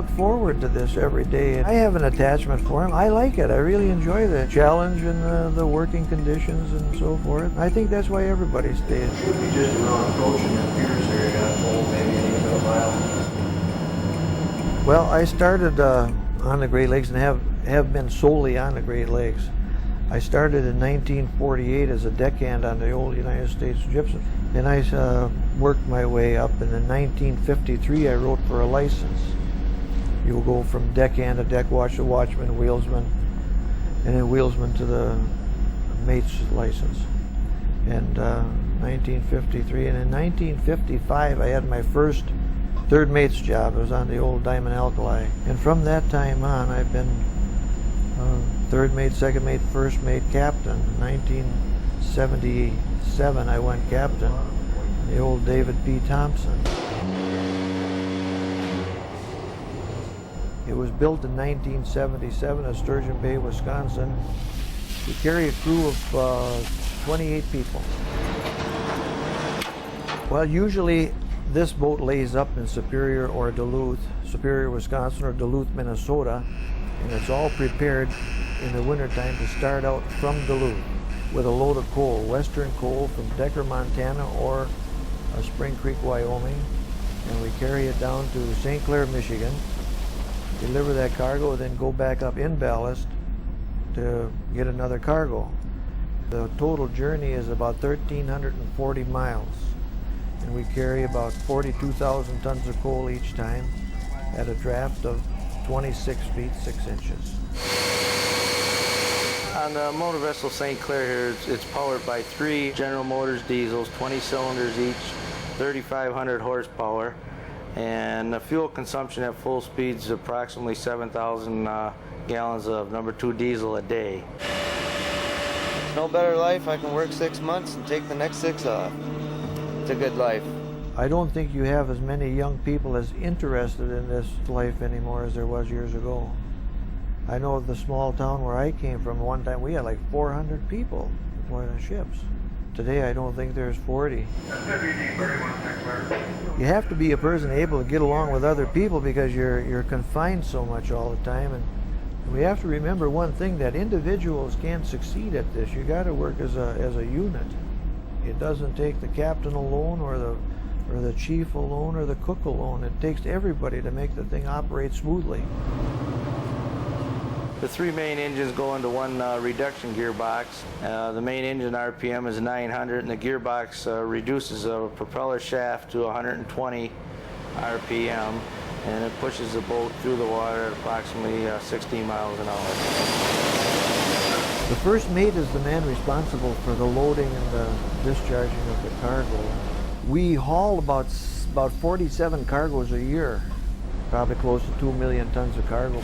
look forward to this every day. I have an attachment for them. I like it. I really enjoy the challenge and the working conditions and so forth. I think that's why everybody stays. Should be just around approaching that Pierce area, maybe an 8 mile. Well, I started on the Great Lakes and have been solely on the Great Lakes. I started in 1948 as a deckhand on the old United States gypsum. And I worked my way up, and in 1953 I wrote for a license. You will go from deckhand to deck watch to watchman, wheelsman, and then wheelsman to the mate's license. And 1953, and in 1955 I had my first third mate's job. It was on the old Diamond Alkali. And from that time on I've been third mate, second mate, first mate, captain. In 1977 I went captain, the old David P. Thompson. It was built in 1977 at Sturgeon Bay, Wisconsin. We carry a crew of 28 people. Well, usually this boat lays up in Superior or Duluth, Superior, Wisconsin, or Duluth, Minnesota, and it's all prepared in the wintertime to start out from Duluth with a load of coal, western coal from Decker, Montana, or Spring Creek, Wyoming, and we carry it down to St. Clair, Michigan, deliver that cargo, then go back up in ballast to get another cargo. The total journey is about 1,340 miles, and we carry about 42,000 tons of coal each time at a draft of 26 feet 6 inches. On the motor vessel St. Clair here, it's powered by 3 General Motors diesels, 20 cylinders each, 3,500 horsepower, and the fuel consumption at full speed is approximately 7,000 gallons of number 2 diesel a day. No better life. I can work 6 months and take the next 6 off. It's a good life. I don't think you have as many young people as interested in this life anymore as there was years ago. I know the small town where I came from, one time we had like 400 people employed on ships. Today I don't think there's 40. You have to be a person able to get along with other people because you're confined so much all the time. And we have to remember one thing, that individuals can't succeed at this. You got to work as a unit. It doesn't take the captain alone or the chief alone or the cook alone. It takes everybody to make the thing operate smoothly. The 3 main engines go into one reduction gearbox. The main engine RPM is 900, and the gearbox reduces a propeller shaft to 120 RPM, and it pushes the boat through the water at approximately 16 miles an hour. The first mate is the man responsible for the loading and the discharging of the cargo. We haul about 47 cargoes a year, probably close to 2 million tons of cargo.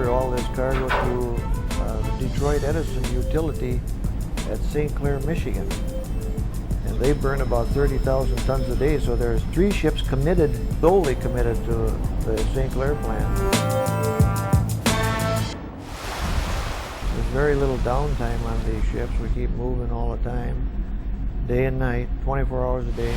All this cargo to Detroit Edison Utility at St. Clair, Michigan, and they burn about 30,000 tons a day. So there's 3 ships solely committed to the St. Clair plant. There's very little downtime on these ships. We keep moving all the time, day and night, 24 hours a day.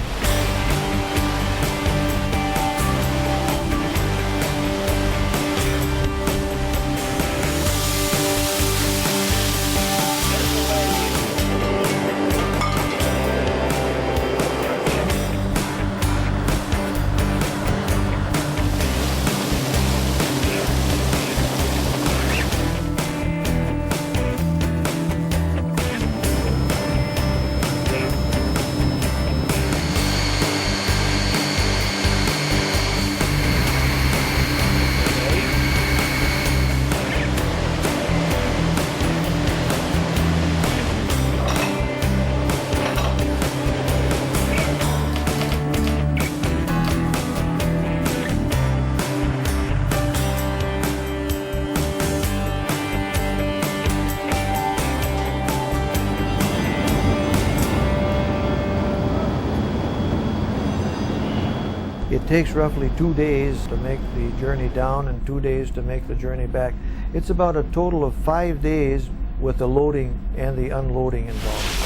It takes roughly 2 days to make the journey down and 2 days to make the journey back. It's about a total of 5 days with the loading and the unloading involved.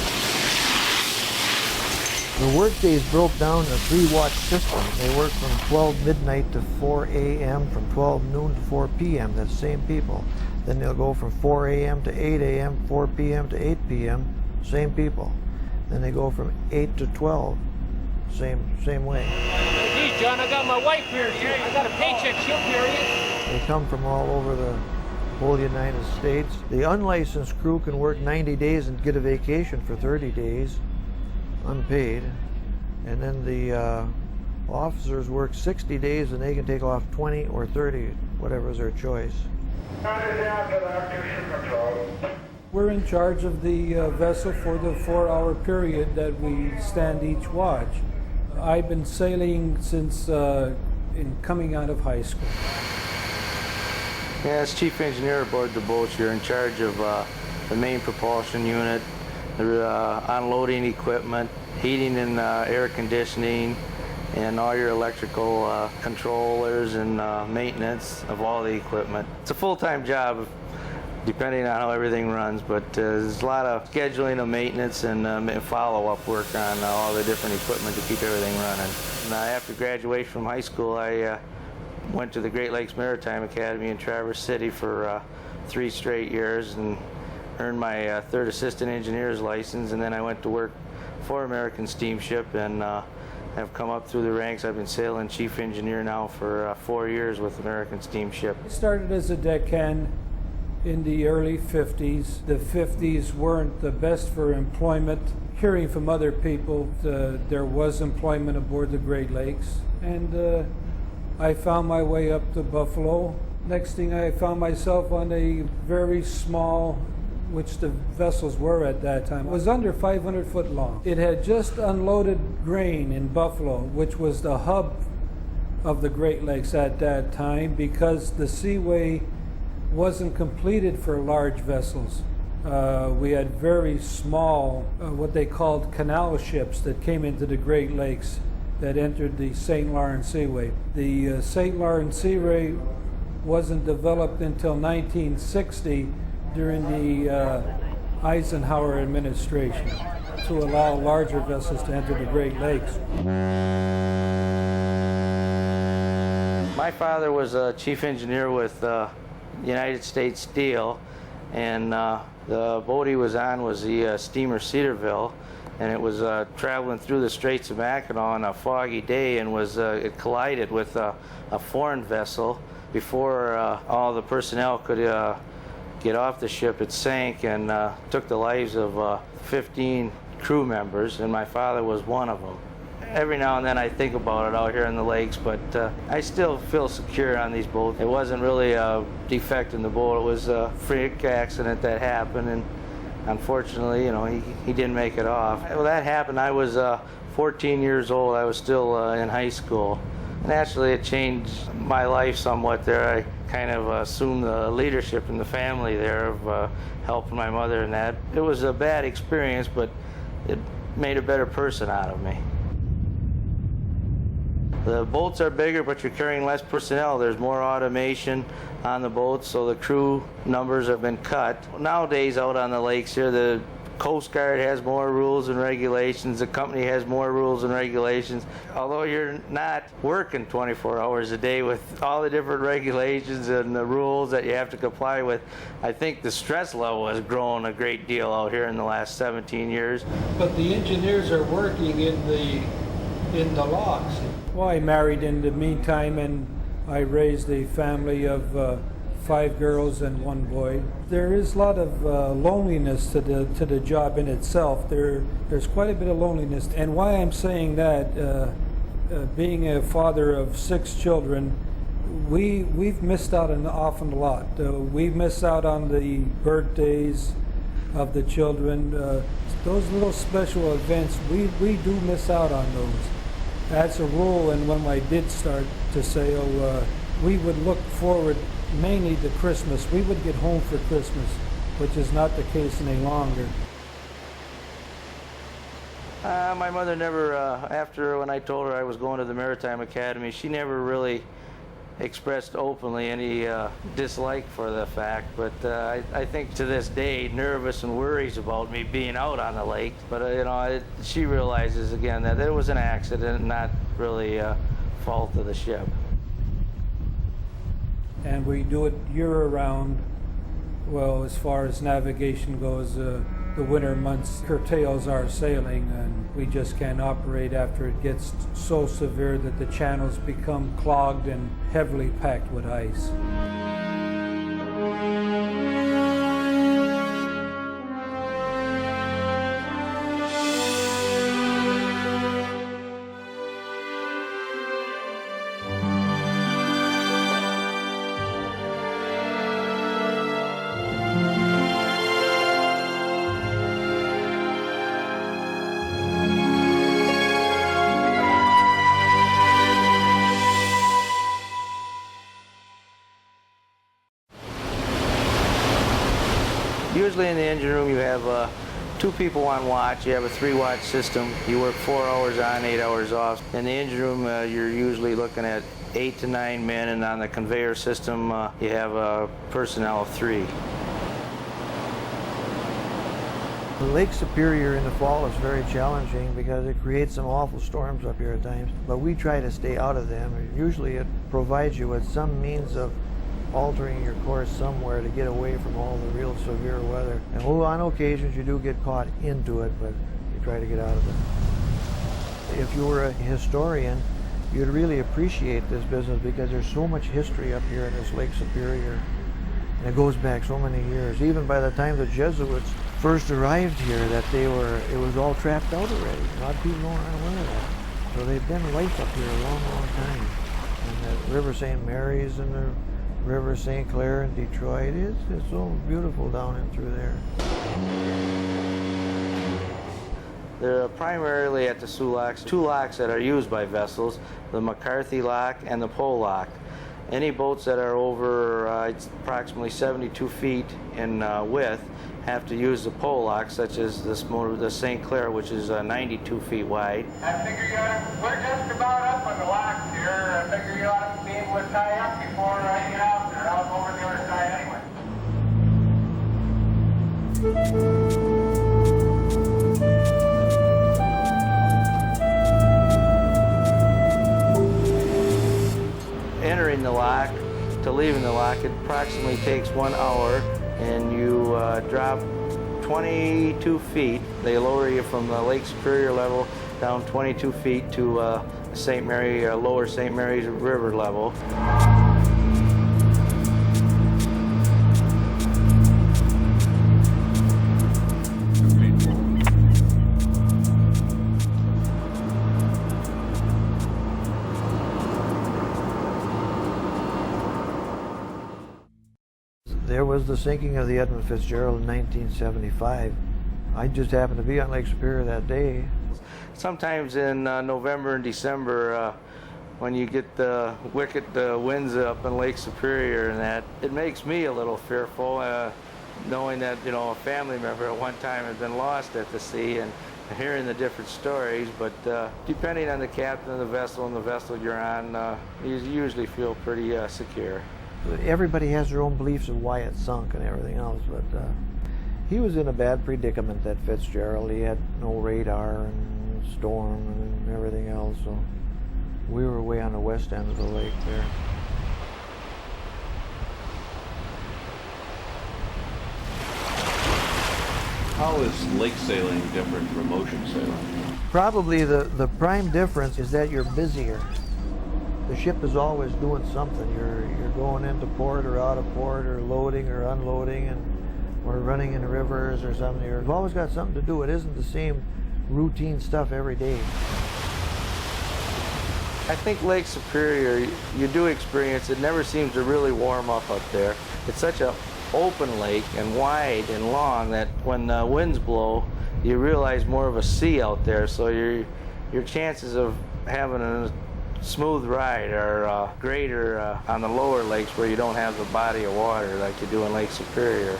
The workdays broke down in a 3-watch system. They work from 12 midnight to 4 a.m., from 12 noon to 4 p.m., that's the same people. Then they'll go from 4 a.m. to 8 a.m., 4 p.m. to 8 p.m., same people. Then they go from 8 to 12, same way. Geez, John, I got my wife here. I got a paycheck. She'll carry it. They come from all over the whole United States. The unlicensed crew can work 90 days and get a vacation for 30 days, unpaid. And then the officers work 60 days and they can take off 20 or 30, whatever is their choice. We're in charge of the vessel for the 4-hour period that we stand each watch. I've been sailing since in coming out of high school. Yeah, as chief engineer aboard the boats, you're in charge of the main propulsion unit, the unloading equipment, heating and air conditioning, and all your electrical controllers and maintenance of all the equipment. It's a full-time job, depending on how everything runs, but there's a lot of scheduling of maintenance and follow-up work on all the different equipment to keep everything running. And, after graduation from high school, I went to the Great Lakes Maritime Academy in Traverse City for 3 straight years and earned my third assistant engineer's license, and then I went to work for American Steamship and have come up through the ranks. I've been sailing chief engineer now for 4 years with American Steamship. I started as a deckhand in the early 50s. The 50s weren't the best for employment. Hearing from other people, there was employment aboard the Great Lakes, and I found my way up to Buffalo. Next thing, I found myself on a very small, which the vessels were at that time, was under 500 foot long. It had just unloaded grain in Buffalo, which was the hub of the Great Lakes at that time, because the seaway wasn't completed for large vessels. We had very small, what they called canal ships that came into the Great Lakes that entered the St. Lawrence Seaway. The St. Lawrence Seaway wasn't developed until 1960 during the Eisenhower administration to allow larger vessels to enter the Great Lakes. My father was a chief engineer with United States Steel, and the boat he was on was the steamer Cedarville, and it was traveling through the Straits of Mackinac on a foggy day, and it collided with a foreign vessel. Before all the personnel could get off the ship, it sank and took the lives of 15 crew members, and my father was one of them. Every now and then I think about it out here in the lakes, but I still feel secure on these boats. It wasn't really a defect in the boat, it was a freak accident that happened, and unfortunately, he didn't make it off. Well, that happened, I was 14 years old. I was still in high school. Naturally, it changed my life somewhat there. I kind of assumed the leadership in the family there of helping my mother and that. It was a bad experience, but it made a better person out of me. The boats are bigger, but you're carrying less personnel. There's more automation on the boats, so the crew numbers have been cut. Nowadays, out on the lakes here, the Coast Guard has more rules and regulations. The company has more rules and regulations. Although you're not working 24 hours a day with all the different regulations and the rules that you have to comply with, I think the stress level has grown a great deal out here in the last 17 years. But the engineers are working in the locks. Well, I married in the meantime, and I raised a family of 5 girls and 1 boy. There is a lot of loneliness to the job in itself. There's quite a bit of loneliness, and why I'm saying that, being a father of 6 children, we've missed out an awful lot. We miss out on the birthdays of the children. Those little special events, we do miss out on those. That's a rule, and when I did start to sail, we would look forward mainly to Christmas. We would get home for Christmas, which is not the case any longer. My mother never, after when I told her I was going to the Maritime Academy, she never really expressed openly any dislike for the fact, but I think to this day nervous and worries about me being out on the lake. But you know, she realizes again that it was an accident, not really a fault of the ship. And we do it year-round. Well, as far as navigation goes, the winter months curtails our sailing, and we just can't operate after it gets so severe that the channels become clogged and heavily packed with ice. Usually in the engine room you have 2 people on watch. You have a 3-watch system. You work 4 hours on, 8 hours off. In the engine room you're usually looking at 8 to 9 men, and on the conveyor system you have a personnel of 3. Lake Superior in the fall is very challenging because it creates some awful storms up here at times, but we try to stay out of them. Usually it provides you with some means of altering your course somewhere to get away from all the real severe weather. And on occasions you do get caught into it, but you try to get out of it. If you were a historian, you'd really appreciate this business because there's so much history up here in this Lake Superior. And it goes back so many years. Even by the time the Jesuits first arrived here, it was all trapped out already. A lot of people don't know that. So they've been life up here a long, long time. And the River St. Mary's and the River St. Clair in Detroit, it's so beautiful down in through there. They're primarily at the Sioux locks, 2 locks that are used by vessels, the McCarthy lock and the Pole lock. Any boats that are over approximately 72 feet in width have to use the pole lock, such as this motor, the St. Clair, which is 92 feet wide. I figure we're just about up on the locks here. I figure you ought to be able to tie up before I get out there. I'll go over the other side anyway. Entering the lock to leaving the lock, it approximately takes 1 hour, and you drop 22 feet. They lower you from the Lake Superior level down 22 feet to St. Mary, lower St. Mary's River level. There was the sinking of the Edmund Fitzgerald in 1975. I just happened to be on Lake Superior that day. Sometimes in November and December, when you get the wicked winds up in Lake Superior and that, it makes me a little fearful, knowing that, you know, a family member at one time had been lost at the sea, and hearing the different stories. But depending on the captain of the vessel and the vessel you're on, you usually feel pretty secure. Everybody has their own beliefs of why it sunk and everything else, but he was in a bad predicament, that Fitzgerald. He had no radar and storm and everything else, so we were way on the west end of the lake there. How is lake sailing different from ocean sailing? Probably the prime difference is that you're busier. The ship is always doing something. You're going into port or out of port, or loading or unloading, or running in rivers or something. You've always got something to do. It isn't the same routine stuff every day. I think Lake Superior, you do experience, it never seems to really warm up there. It's such an open lake and wide and long that when the winds blow, you realize more of a sea out there. So your chances of having a smooth ride are greater on the lower lakes where you don't have the body of water like you do in Lake Superior.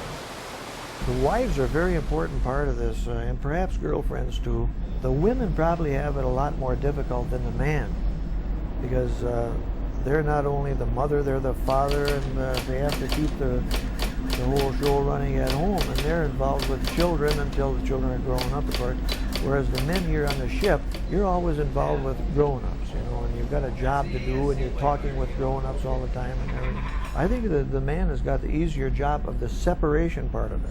The wives are a very important part of this, and perhaps girlfriends too. The women probably have it a lot more difficult than the man, because they're not only the mother, they're the father, and they have to keep the whole show running at home, and they're involved with children until the children are grown up, of course. Whereas the men here on the ship, you're always involved with grown-ups, you know, and you've got a job to do, and you're talking with grown-ups all the time and everything. I think the man has got the easier job of the separation part of it.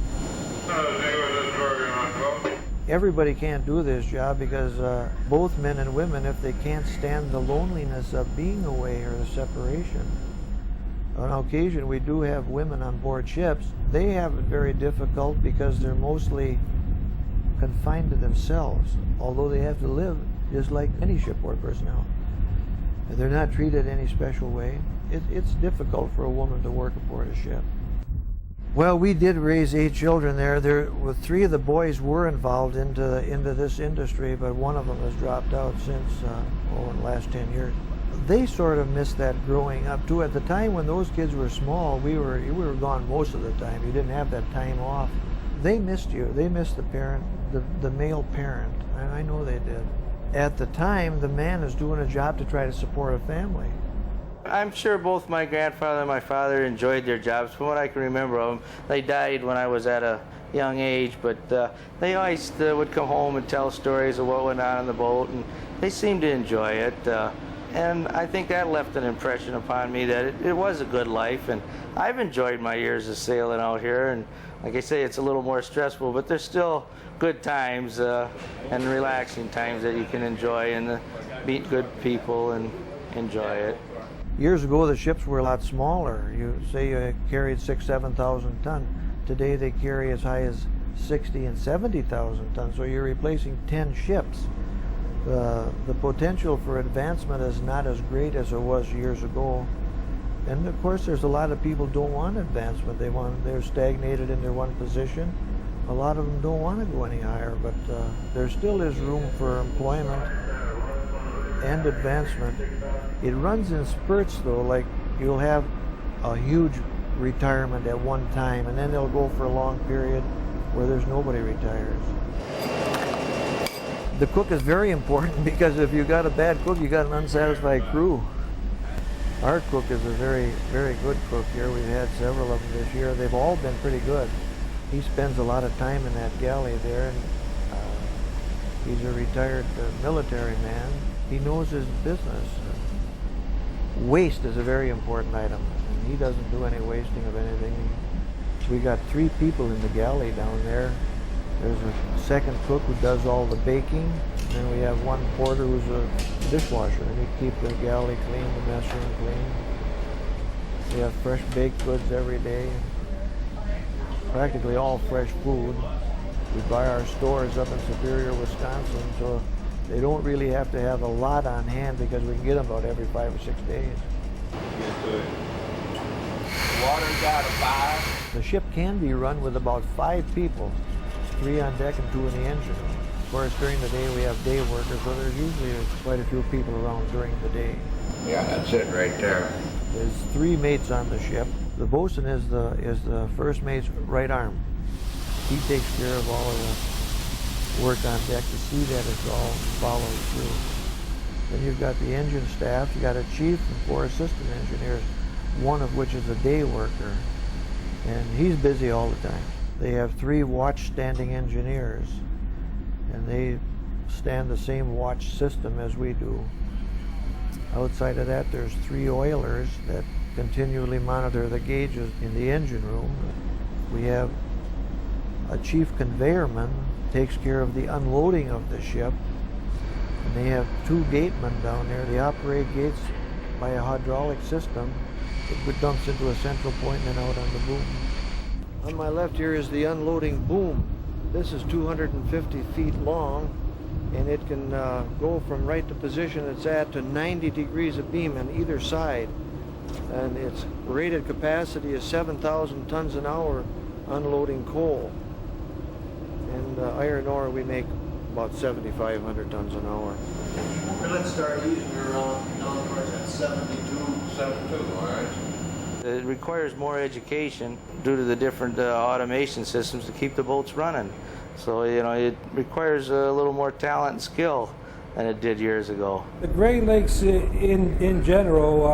Everybody can't do this job because both men and women, if they can't stand the loneliness of being away or the separation. On occasion, we do have women on board ships. They have it very difficult because they're mostly confined to themselves, although they have to live just like any shipboard personnel. They're not treated any special way. It's difficult for a woman to work aboard a ship. Well, we did raise 8 children there. 3 of the boys were involved into this industry, but one of them has dropped out since in the last 10 years. They sort of missed that growing up too. At the time when those kids were small, we were gone most of the time. You didn't have that time off. They missed you. They missed the parent, the male parent. And I know they did. At the time, the man is doing a job to try to support a family. I'm sure both my grandfather and my father enjoyed their jobs. From what I can remember of them, they died when I was at a young age, but they always would come home and tell stories of what went on the boat, and they seemed to enjoy it. And I think that left an impression upon me that it was a good life, and I've enjoyed my years of sailing out here. And like I say, it's a little more stressful, but there's still good times and relaxing times that you can enjoy and meet good people and enjoy it. Years ago, the ships were a lot smaller. You say you carried 6,000 to 7,000 tons. Today, they carry as high as 60,000 and 70,000 tons. So you're replacing 10 ships. The potential for advancement is not as great as it was years ago. And of course, there's a lot of people who don't want advancement. They're stagnated in their one position. A lot of them don't want to go any higher, but there still is room for employment and advancement. It runs in spurts though, like you'll have a huge retirement at one time, and then they'll go for a long period where there's nobody retires. The cook is very important because if you got a bad cook, you got an unsatisfied crew. Our cook is a very, very good cook here. We've had several of them this year. They've all been pretty good. He spends a lot of time in that galley there, and he's a retired military man. He knows his business. Waste is a very important item, and he doesn't do any wasting of anything. We got 3 people in the galley down there. There's a second cook who does all the baking, and we have one porter who's a dishwasher, and he keeps the galley clean, the mess room clean. We have fresh baked goods every day, practically all fresh food. We buy our stores up in Superior, Wisconsin, so they don't really have to have a lot on hand because we can get them about every 5 or 6 days. Water's out of 5. The ship can be run with about 5 people, 3 on deck and 2 in the engine room. Of course, during the day we have day workers, so there's usually quite a few people around during the day. Yeah, that's it right there. There's 3 mates on the ship. The bosun is the first mate's right arm. He takes care of all of the work on deck to see that it's all followed through. Then you've got the engine staff. You got a chief and 4 assistant engineers, one of which is a day worker, and he's busy all the time. They have 3 watch standing engineers, and they stand the same watch system as we do. Outside of that, there's 3 oilers that continually monitor the gauges in the engine room. We have a chief conveyorman, takes care of the unloading of the ship, and they have 2 gatemen down there. They operate gates by a hydraulic system. It dumps into a central point and then out on the boom. On my left here is the unloading boom. This is 250 feet long, and it can go from right to position it's at to 90 degrees of beam on either side. And its rated capacity is 7,000 tons an hour unloading coal. And iron ore we make about 7,500 tons an hour. Let's start using her down towards that 72, all right? It requires more education due to the different automation systems to keep the boats running. So, you know, it requires a little more talent and skill than it did years ago. The Great Lakes in general,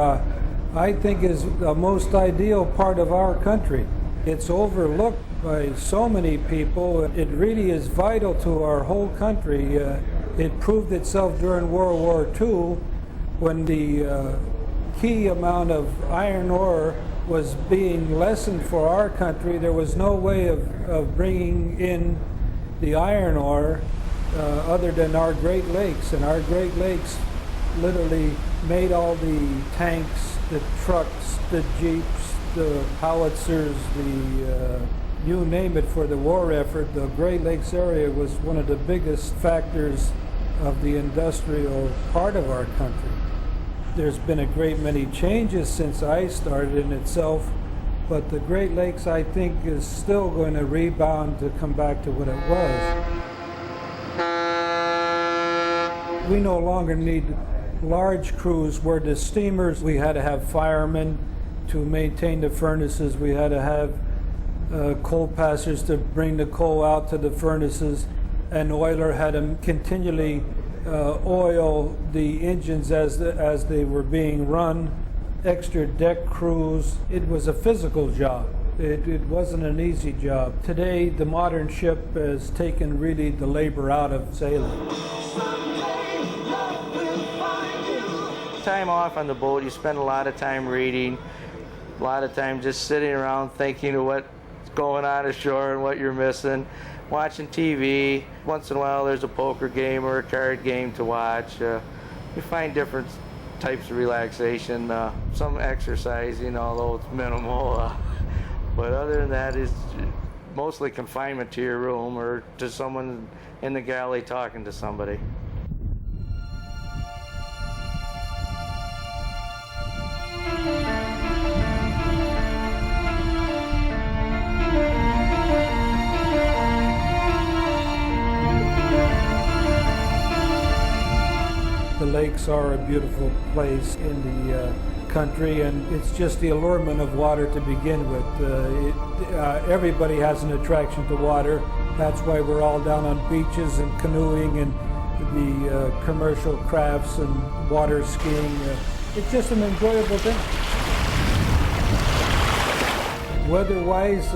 I think is the most ideal part of our country. It's overlooked by so many people. It really is vital to our whole country. It proved itself during World War II when the key amount of iron ore was being lessened for our country. There was no way of bringing in the iron ore other than our Great Lakes, and our Great Lakes literally made all the tanks, the trucks, the jeeps, the howitzers, you name it for the war effort. The Great Lakes area was one of the biggest factors of the industrial part of our country. There's been a great many changes since I started in itself, but the Great Lakes, I think, is still going to rebound to come back to what it was. We no longer need large crews where the steamers, we had to have firemen to maintain the furnaces. We had to have coal passers to bring the coal out to the furnaces. An oiler had to continually oil the engines as they were being run. Extra deck crews. It was a physical job. It wasn't an easy job. Today, the modern ship has taken really the labor out of sailing. Time off on the boat, you spend a lot of time reading, a lot of time just sitting around thinking of what's going on ashore and what you're missing, watching TV. Once in a while there's a poker game or a card game to watch. You find different types of relaxation, some exercise, you know, although it's minimal. But other than that, it's mostly confinement to your room or to someone in the galley talking to somebody. The lakes are a beautiful place in the country, and it's just the allurement of water to begin with. Everybody has an attraction to water. That's why we're all down on beaches and canoeing and the commercial crafts and water skiing. It's just an enjoyable thing. Weather-wise,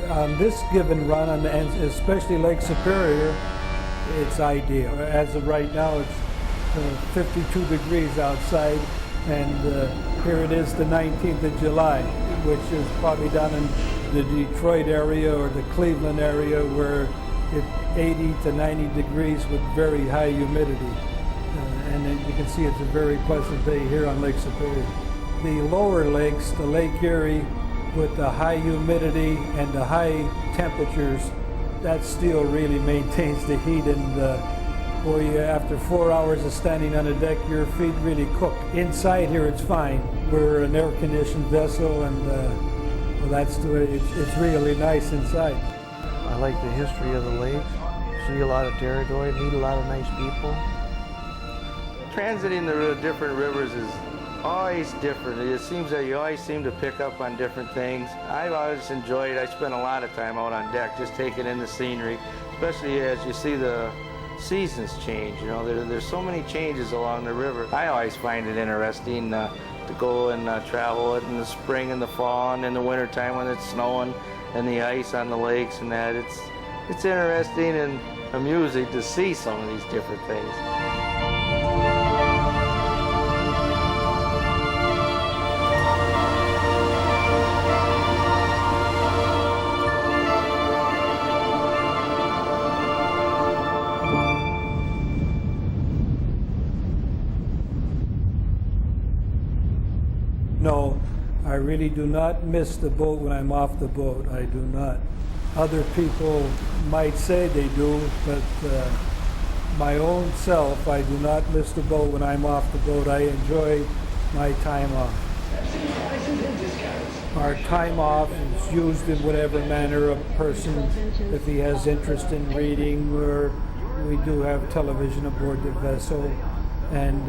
on this given run, and especially Lake Superior, it's ideal. As of right now, it's 52 degrees outside, and here it is the 19th of July, which is probably down in the Detroit area or the Cleveland area where it's 80 to 90 degrees with very high humidity. And then you can see it's a very pleasant day here on Lake Superior. The lower lakes, the Lake Erie, with the high humidity and the high temperatures, that still really maintains the heat, and boy, after 4 hours of standing on the deck, your feet really cook. Inside here, it's fine. We're an air-conditioned vessel, and well, that's the way. It's really nice inside. I like the history of the lakes. See a lot of territory, meet a lot of nice people. Transiting the different rivers is always different. It seems that you always seem to pick up on different things. I've always enjoyed it. I spent a lot of time out on deck just taking in the scenery, especially as you see the seasons change. You know, there's so many changes along the river. I always find it interesting to go and travel it in the spring and the fall and in the wintertime when it's snowing and the ice on the lakes and that. It's interesting and amusing to see some of these different things. No, I really do not miss the boat when I'm off the boat. I do not. Other people might say they do, but my own self, I do not miss the boat when I'm off the boat. I enjoy my time off. Our time off is used in whatever manner a person, if he has interest in reading, or we do have television aboard the vessel, and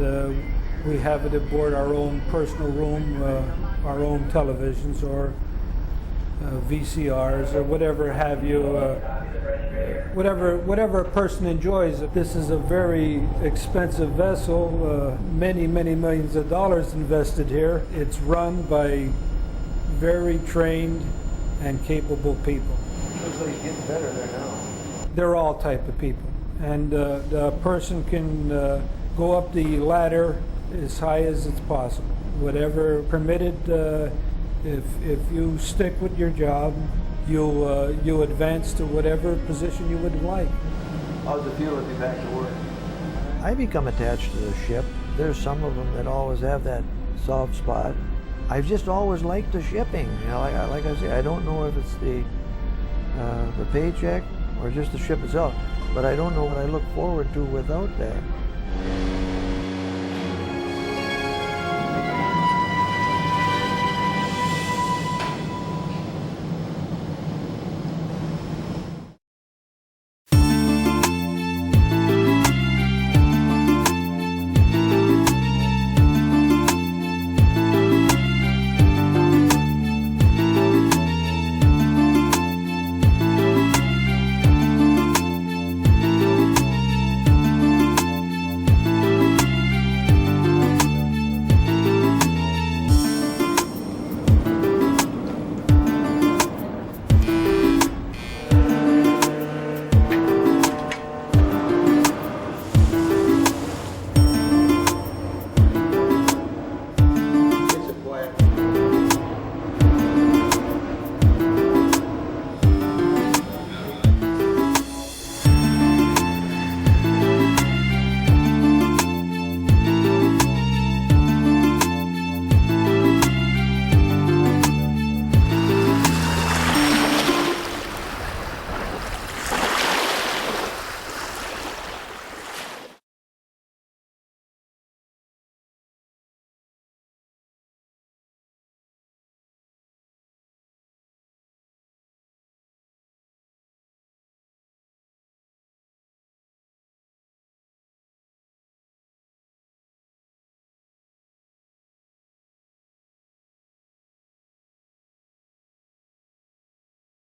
we have it aboard our own personal room, our own televisions or VCRs or whatever have you. whatever a person enjoys. This is a very expensive vessel, many millions of dollars invested here. It's run by very trained and capable people. Looks like it's getting better there now. They're all type of people, and the person can go up the ladder as high as it's possible. Whatever permitted, if you stick with your job, you advance to whatever position you would like. How's it feel to be back to work? I become attached to the ship. There's some of them that always have that soft spot. I've just always liked the shipping. You know, like I say, I don't know if it's the paycheck or just the ship itself, but I don't know what I look forward to without that.